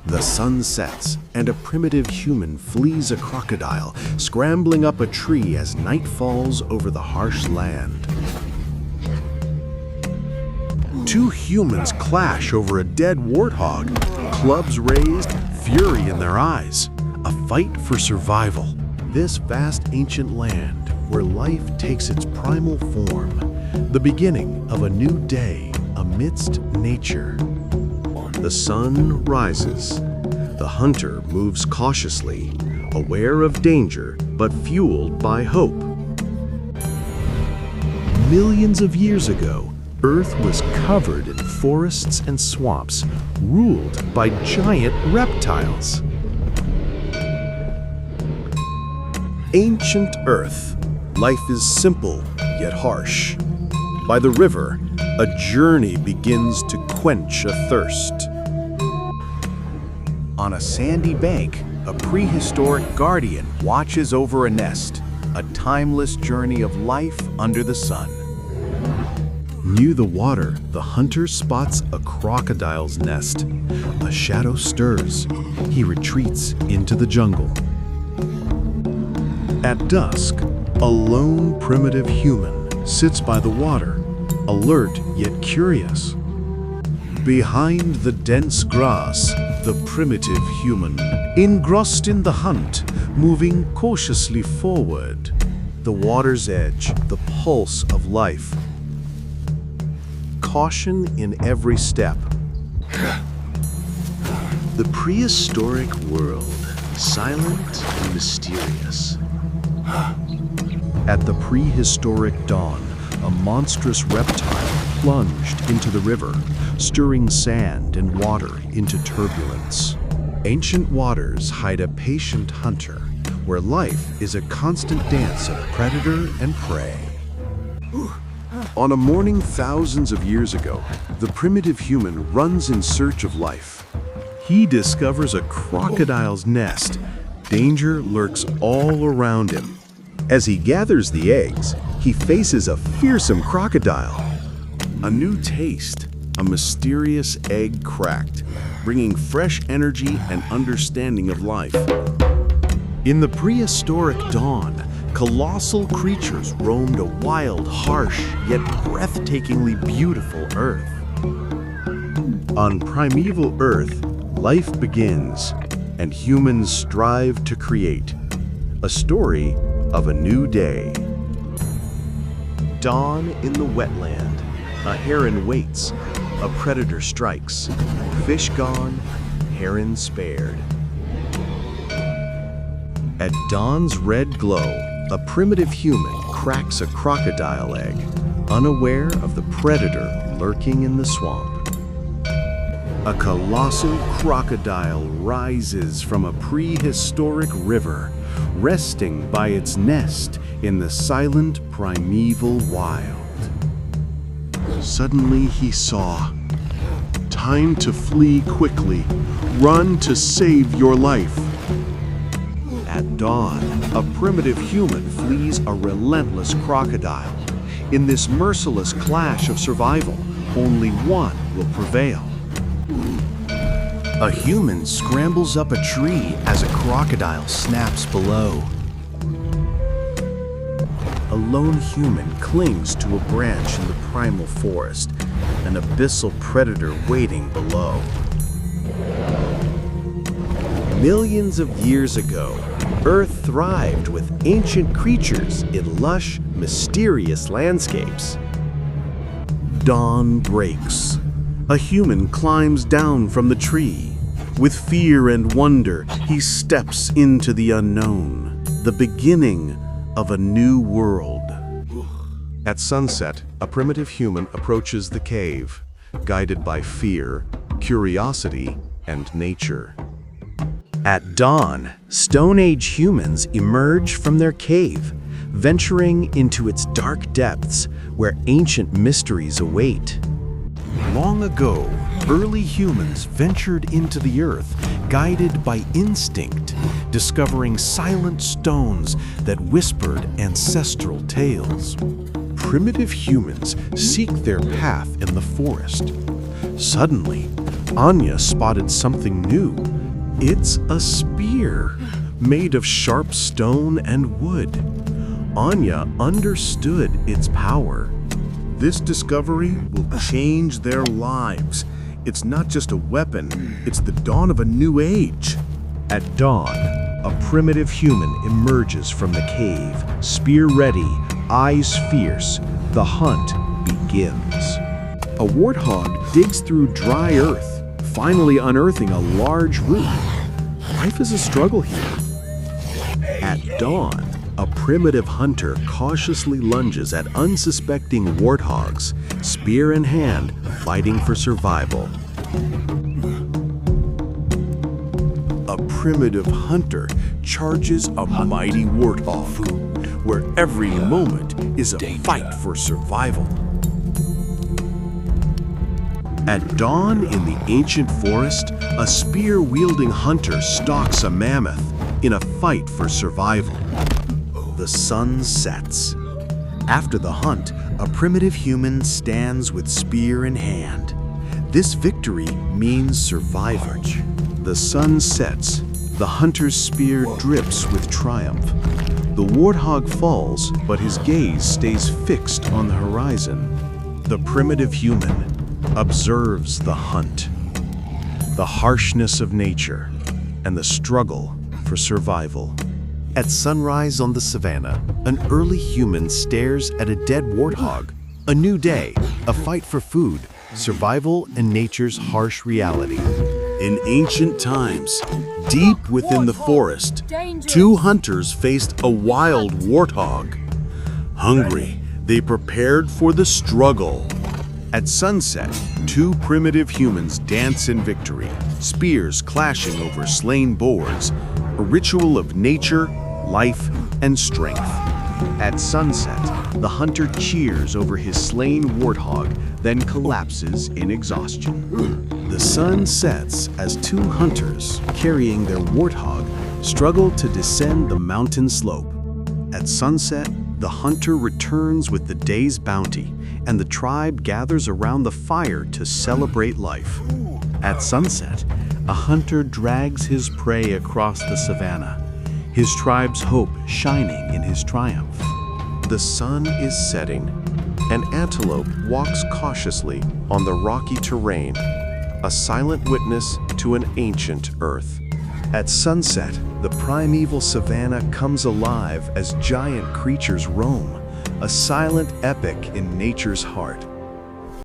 The sun sets, and a primitive human flees a crocodile, scrambling up a tree as night falls over the harsh land. Two humans clash over a dead warthog, clubs raised, fury in their eyes. A fight for survival. This vast ancient land, where life takes its primal form, the beginning of a new day amidst nature. The sun rises. The hunter moves cautiously, aware of danger but fueled by hope. Millions of years ago, Earth was covered in forests and swamps, ruled by giant reptiles. Ancient Earth. Life is simple yet harsh. By the river, a journey begins to quench a thirst. On a sandy bank, a prehistoric guardian watches over a nest, a timeless journey of life under the sun. Near the water, the hunter spots a crocodile's nest. A shadow stirs. He retreats into the jungle. At dusk, a lone primitive human sits by the water, alert yet curious. Behind the dense grass, the primitive human, engrossed in the hunt, moving cautiously forward. The water's edge, the pulse of life. Caution in every step. The prehistoric world, silent and mysterious. At the prehistoric dawn, a monstrous reptile plunged into the river, stirring sand and water into turbulence. Ancient waters hide a patient hunter, where life is a constant dance of predator and prey. On a morning thousands of years ago, the primitive human runs in search of life. He discovers a crocodile's nest. Danger lurks all around him. As he gathers the eggs, he faces a fearsome crocodile. A new taste, a mysterious egg cracked, bringing fresh energy and understanding of life. In the prehistoric dawn, colossal creatures roamed a wild, harsh, yet breathtakingly beautiful Earth. On primeval Earth, life begins, and humans strive to create a story of a new day. Dawn in the wetland. A heron waits. A predator strikes. Fish gone, heron spared. At dawn's red glow, a primitive human cracks a crocodile egg, unaware of the predator lurking in the swamp. A colossal crocodile rises from a prehistoric river, resting by its nest in the silent primeval wild. Suddenly he saw. Time to flee quickly. Run to save your life. At dawn, a primitive human flees a relentless crocodile. In this merciless clash of survival, only one will prevail. A human scrambles up a tree as a crocodile snaps below. A lone human clings to a branch in the primal forest, an abyssal predator waiting below. Millions of years ago, Earth thrived with ancient creatures in lush, mysterious landscapes. Dawn breaks. A human climbs down from the tree. With fear and wonder, he steps into the unknown, the beginning of a new world. At sunset, a primitive human approaches the cave, guided by fear, curiosity, and nature. At dawn, Stone Age humans emerge from their cave, venturing into its dark depths where ancient mysteries await. Long ago, early humans ventured into the earth, guided by instinct, discovering silent stones that whispered ancestral tales. Primitive humans seek their path in the forest. Suddenly, Anya spotted something new. It's a spear, made of sharp stone and wood. Anya understood its power. This discovery will change their lives. It's not just a weapon, it's the dawn of a new age. At dawn, a primitive human emerges from the cave, spear ready, eyes fierce. The hunt begins. A warthog digs through dry earth, finally unearthing a large root. Life is a struggle here. At dawn, a primitive hunter cautiously lunges at unsuspecting warthogs, spear in hand, fighting for survival. A primitive hunter charges a mighty warthog, where every moment is a fight for survival. At dawn in the ancient forest, a spear-wielding hunter stalks a mammoth in a fight for survival. The sun sets. After the hunt, a primitive human stands with spear in hand. This victory means survival. The sun sets. The hunter's spear drips with triumph. The warthog falls, but his gaze stays fixed on the horizon. The primitive human observes the hunt, the harshness of nature, and the struggle for survival. At sunrise on the savannah, an early human stares at a dead warthog. A new day, a fight for food, survival, and nature's harsh reality. In ancient times, deep within the forest, two hunters faced a wild warthog. Hungry, they prepared for the struggle. At sunset, two primitive humans dance in victory, spears clashing over slain boars, a ritual of nature, life, and strength. At sunset, the hunter cheers over his slain warthog, then collapses in exhaustion. The sun sets as two hunters, carrying their warthog, struggle to descend the mountain slope. At sunset, the hunter returns with the day's bounty, and the tribe gathers around the fire to celebrate life. At sunset, a hunter drags his prey across the savannah, his tribe's hope shining in his triumph. The sun is setting. An antelope walks cautiously on the rocky terrain, a silent witness to an ancient earth. At sunset, the primeval savannah comes alive as giant creatures roam, a silent epic in nature's heart.